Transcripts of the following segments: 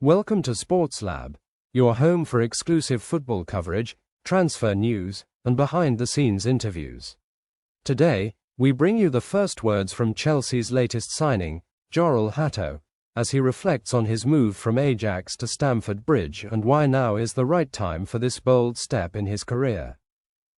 Welcome to Sports Lab, your home for exclusive football coverage, transfer news, and behind-the-scenes interviews. Today, we bring you the first words from Chelsea's latest signing, Jorrel Hato, as he reflects on his move from Ajax to Stamford Bridge and why now is the right time for this bold step in his career.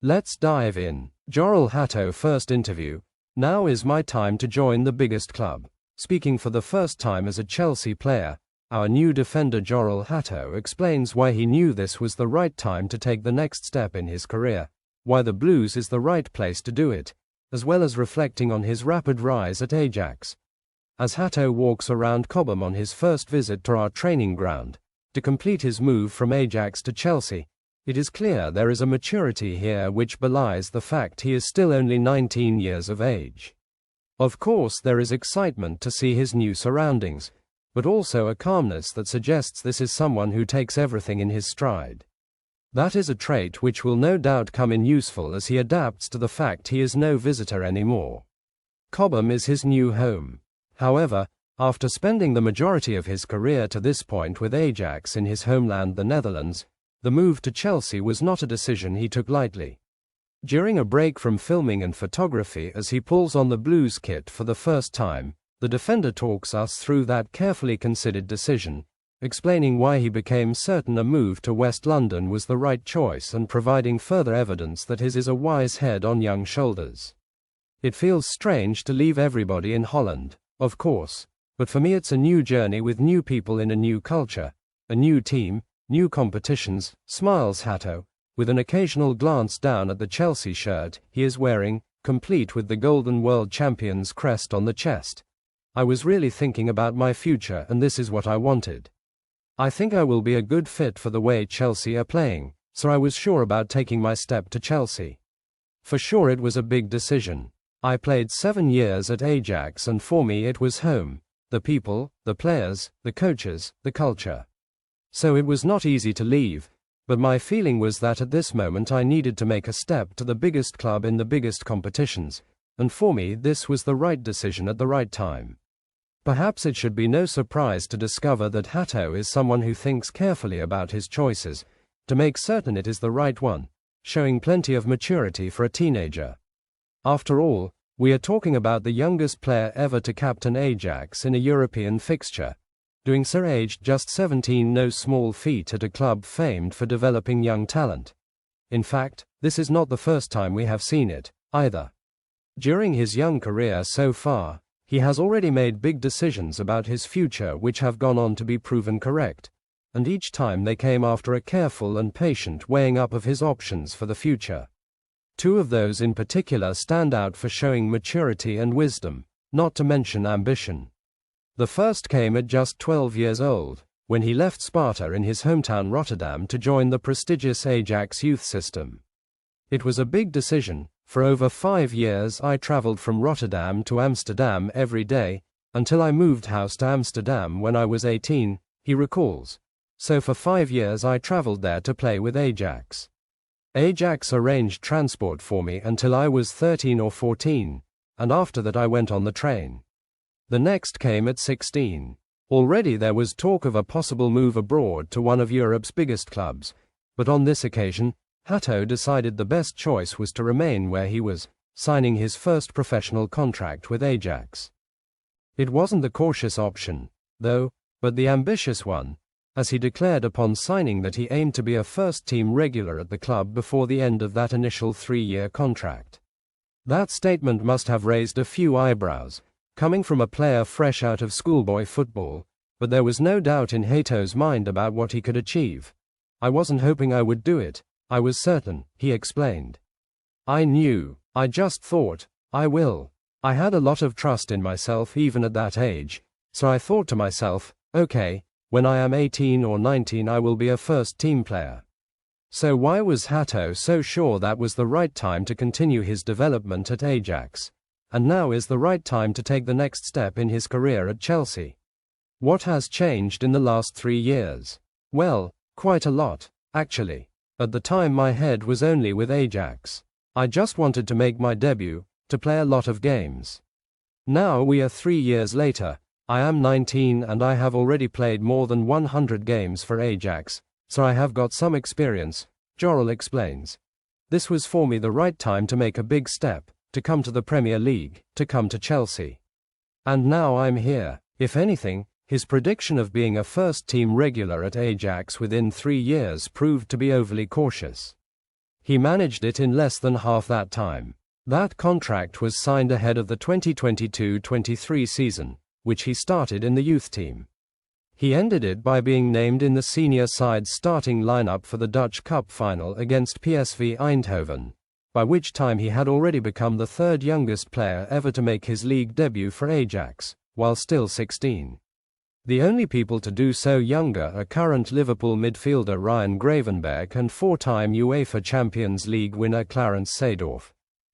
Let's dive in. Jorrel Hato first interview. Now is my time to join the biggest club. Speaking for the first time as a Chelsea player, our new defender Jorrel Hato explains why he knew this was the right time to take the next step in his career, why the Blues is the right place to do it, as well as reflecting on his rapid rise at Ajax. As Hato walks around Cobham on his first visit to our training ground, to complete his move from Ajax to Chelsea, it is clear there is a maturity here which belies the fact he is still only 19 years of age. Of course, there is excitement to see his new surroundings, but also a calmness that suggests this is someone who takes everything in his stride. That is a trait which will no doubt come in useful as he adapts to the fact he is no visitor anymore. Cobham is his new home. However, after spending the majority of his career to this point with Ajax in his homeland the Netherlands, the move to Chelsea was not a decision he took lightly. During a break from filming and photography as he pulls on the Blues kit for the first time, the defender talks us through that carefully considered decision, explaining why he became certain a move to West London was the right choice and providing further evidence that his is a wise head on young shoulders. It feels strange to leave everybody in Holland, of course, but for me it's a new journey with new people in a new culture, a new team, new competitions, smiles Hato, with an occasional glance down at the Chelsea shirt he is wearing, complete with the golden world champions crest on the chest. I was really thinking about my future and this is what I wanted. I think I will be a good fit for the way Chelsea are playing, so I was sure about taking my step to Chelsea. For sure it was a big decision. I played 7 years at Ajax and for me it was home, the people, the players, the coaches, the culture. So it was not easy to leave, but my feeling was that at this moment I needed to make a step to the biggest club in the biggest competitions, and for me this was the right decision at the right time. Perhaps it should be no surprise to discover that Hato is someone who thinks carefully about his choices, to make certain it is the right one, showing plenty of maturity for a teenager. After all, we are talking about the youngest player ever to captain Ajax in a European fixture, doing so aged just 17, no small feat at a club famed for developing young talent. In fact, this is not the first time we have seen it, either. During his young career so far, he has already made big decisions about his future which have gone on to be proven correct, and each time they came after a careful and patient weighing up of his options for the future. Two of those in particular stand out for showing maturity and wisdom, not to mention ambition. The first came at just 12 years old, when he left Sparta in his hometown Rotterdam to join the prestigious Ajax youth system. It was a big decision. For over 5 years I traveled from Rotterdam to Amsterdam every day, until I moved house to Amsterdam when I was 18, he recalls. So for 5 years I traveled there to play with Ajax. Ajax arranged transport for me until I was 13 or 14, and after that I went on the train. The next came at 16. Already there was talk of a possible move abroad to one of Europe's biggest clubs, but on this occasion, Hato decided the best choice was to remain where he was, signing his first professional contract with Ajax. It wasn't the cautious option, though, but the ambitious one, as he declared upon signing that he aimed to be a first-team regular at the club before the end of that initial 3-year contract. That statement must have raised a few eyebrows, coming from a player fresh out of schoolboy football, but there was no doubt in Hato's mind about what he could achieve. I wasn't hoping I would do it. I was certain, he explained. I knew, I just thought, I will. I had a lot of trust in myself even at that age, so I thought to myself, okay, when I am 18 or 19 I will be a first-team player. So why was Hato so sure that was the right time to continue his development at Ajax, and now is the right time to take the next step in his career at Chelsea? What has changed in the last 3 years? Well, quite a lot, actually. At the time my head was only with Ajax. I just wanted to make my debut, to play a lot of games. Now we are 3 years later, I am 19 and I have already played more than 100 games for Ajax, so I have got some experience, Jorrel explains. This was for me the right time to make a big step, to come to the Premier League, to come to Chelsea. And now I'm here. If anything, his prediction of being a first-team regular at Ajax within 3 years proved to be overly cautious. He managed it in less than half that time. That contract was signed ahead of the 2022-23 season, which he started in the youth team. He ended it by being named in the senior side's starting lineup for the Dutch Cup final against PSV Eindhoven, by which time he had already become the third youngest player ever to make his league debut for Ajax, while still 16. The only people to do so younger are current Liverpool midfielder Ryan Gravenberch and four-time UEFA Champions League winner Clarence Seedorf.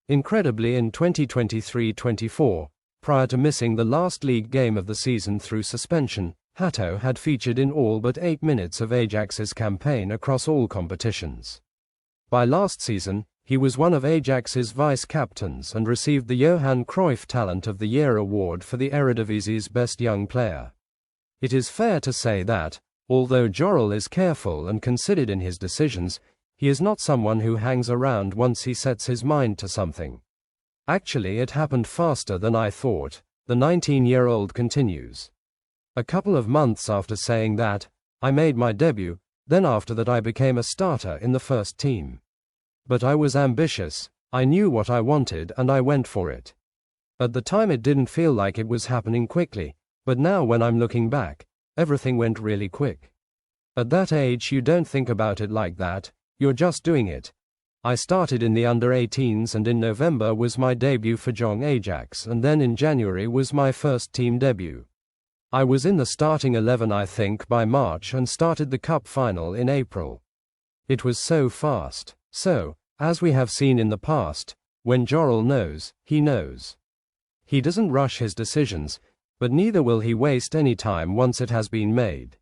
Incredibly, in 2023-24, prior to missing the last league game of the season through suspension, Hato had featured in all but 8 minutes of Ajax's campaign across all competitions. By last season, he was one of Ajax's vice-captains and received the Johan Cruyff Talent of the Year award for the Eredivisie's best young player. It is fair to say that, although Jorrel is careful and considered in his decisions, he is not someone who hangs around once he sets his mind to something. Actually, it happened faster than I thought, the 19-year-old continues. A couple of months after saying that, I made my debut, then after that I became a starter in the first team. But I was ambitious, I knew what I wanted and I went for it. At the time it didn't feel like it was happening quickly, but now when I'm looking back, everything went really quick. At that age you don't think about it like that, you're just doing it. I started in the under-18s and in November was my debut for Jong Ajax and then in January was my first team debut. I was in the starting 11 I think by March and started the cup final in April. It was so fast. So, as we have seen in the past, when Jorrel knows, he knows. He doesn't rush his decisions, but neither will he waste any time once it has been made.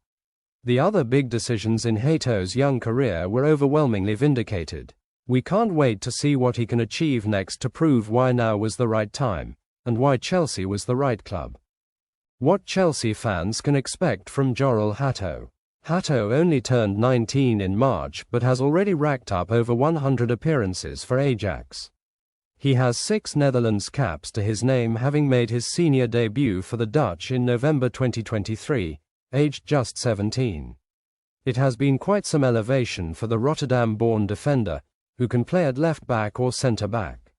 The other big decisions in Hato's young career were overwhelmingly vindicated. We can't wait to see what he can achieve next to prove why now was the right time, and why Chelsea was the right club. What Chelsea fans can expect from Jorrel Hato. Hato only turned 19 in March but has already racked up over 100 appearances for Ajax. He has 6 Netherlands caps to his name, having made his senior debut for the Dutch in November 2023, aged just 17. It has been quite some elevation for the Rotterdam-born defender, who can play at left-back or centre-back.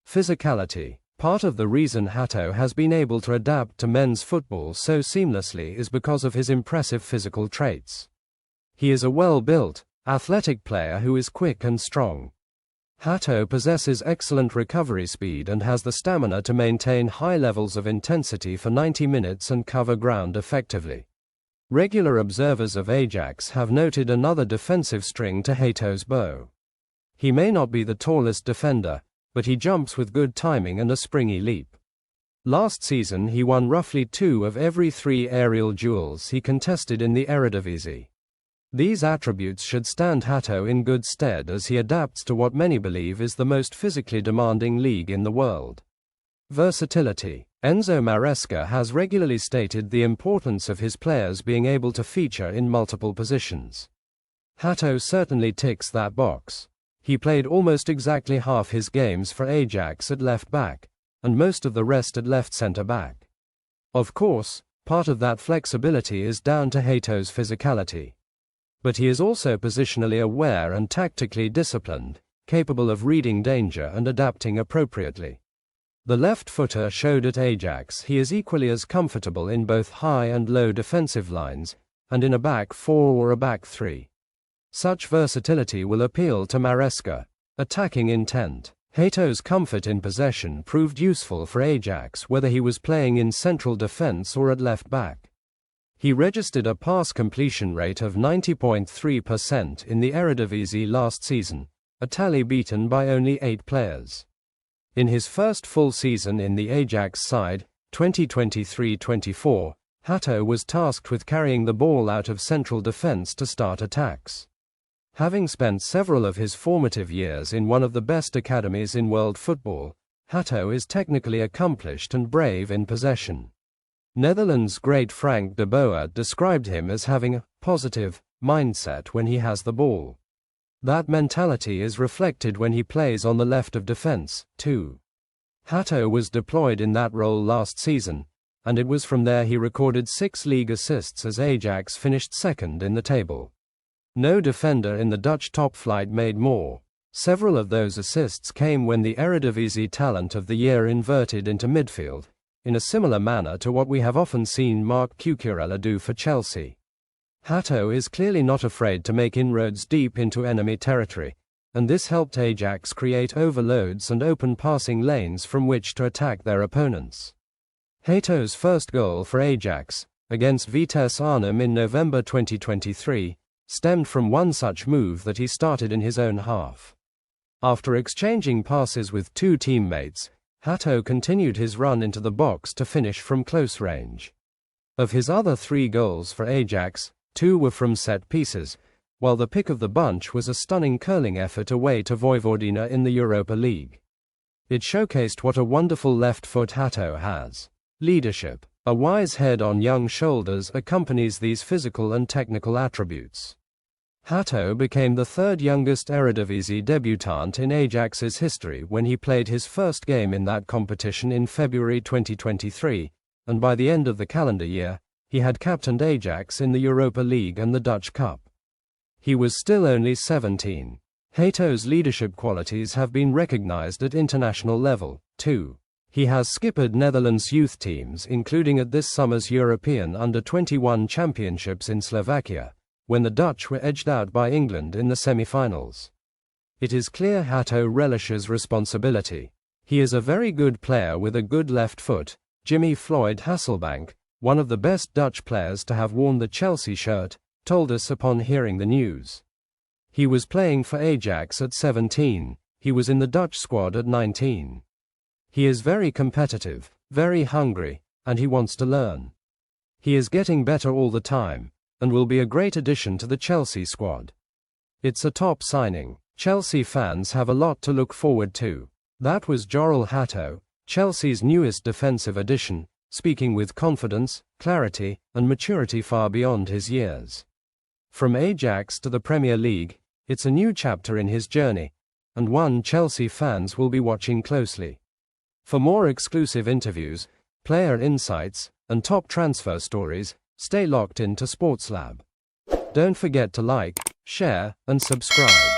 Physicality. Part of the reason Hato has been able to adapt to men's football so seamlessly is because of his impressive physical traits. He is a well-built, athletic player who is quick and strong. Hato possesses excellent recovery speed and has the stamina to maintain high levels of intensity for 90 minutes and cover ground effectively. Regular observers of Ajax have noted another defensive string to Hato's bow. He may not be the tallest defender, but he jumps with good timing and a springy leap. Last season he won roughly 2 of every 3 aerial duels he contested in the Eredivisie. These attributes should stand Hato in good stead as he adapts to what many believe is the most physically demanding league in the world. Versatility. Enzo Maresca has regularly stated the importance of his players being able to feature in multiple positions. Hato certainly ticks that box. He played almost exactly half his games for Ajax at left-back, and most of the rest at left centre-back. Of course, part of that flexibility is down to Hato's physicality. But he is also positionally aware and tactically disciplined, capable of reading danger and adapting appropriately. The left-footer showed at Ajax he is equally as comfortable in both high and low defensive lines, and in a back 4 or a back 3. Such versatility will appeal to Maresca. Attacking intent. Hato's comfort in possession proved useful for Ajax whether he was playing in central defense or at left-back. He registered a pass completion rate of 90.3% in the Eredivisie last season, a tally beaten by only 8 players. In his first full season in the Ajax side, 2023-24, Hato was tasked with carrying the ball out of central defense to start attacks. Having spent several of his formative years in one of the best academies in world football, Hato is technically accomplished and brave in possession. Netherlands great Frank de Boer described him as having a positive mindset when he has the ball. That mentality is reflected when he plays on the left of defense, too. Hato was deployed in that role last season, and it was from there he recorded 6 league assists as Ajax finished second in the table. No defender in the Dutch top flight made more. Several of those assists came when the Eredivisie Talent of the Year inverted into midfield, in a similar manner to what we have often seen Marc Cucurella do for Chelsea. Hato is clearly not afraid to make inroads deep into enemy territory, and this helped Ajax create overloads and open passing lanes from which to attack their opponents. Hato's first goal for Ajax, against Vitesse Arnhem in November 2023, stemmed from one such move that he started in his own half. After exchanging passes with 2 teammates, Hato continued his run into the box to finish from close range. Of his other 3 goals for Ajax, 2 were from set pieces, while the pick of the bunch was a stunning curling effort away to Vojvodina in the Europa League. It showcased what a wonderful left foot Hato has. Leadership, a wise head on young shoulders, accompanies these physical and technical attributes. Hato became the 3rd youngest Eredivisie debutant in Ajax's history when he played his first game in that competition in February 2023, and by the end of the calendar year, he had captained Ajax in the Europa League and the Dutch Cup. He was still only 17. Hato's leadership qualities have been recognized at international level, too. He has skippered Netherlands youth teams, including at this summer's European Under-21 Championships in Slovakia, when the Dutch were edged out by England in the semi-finals. It is clear Hato relishes responsibility. He is a very good player with a good left foot. Jimmy Floyd Hasselbank, one of the best Dutch players to have worn the Chelsea shirt, told us upon hearing the news. He was playing for Ajax at 17, he was in the Dutch squad at 19. He is very competitive, very hungry, and he wants to learn. He is getting better all the time, and will be a great addition to the Chelsea squad. It's a top signing. Chelsea fans have a lot to look forward to. That was Jorrel Hato, Chelsea's newest defensive addition, speaking with confidence, clarity, and maturity far beyond his years. From Ajax to the Premier League, it's a new chapter in his journey, and one Chelsea fans will be watching closely. For more exclusive interviews, player insights, and top transfer stories, stay locked into SportsLab. Don't forget to like, share, and subscribe.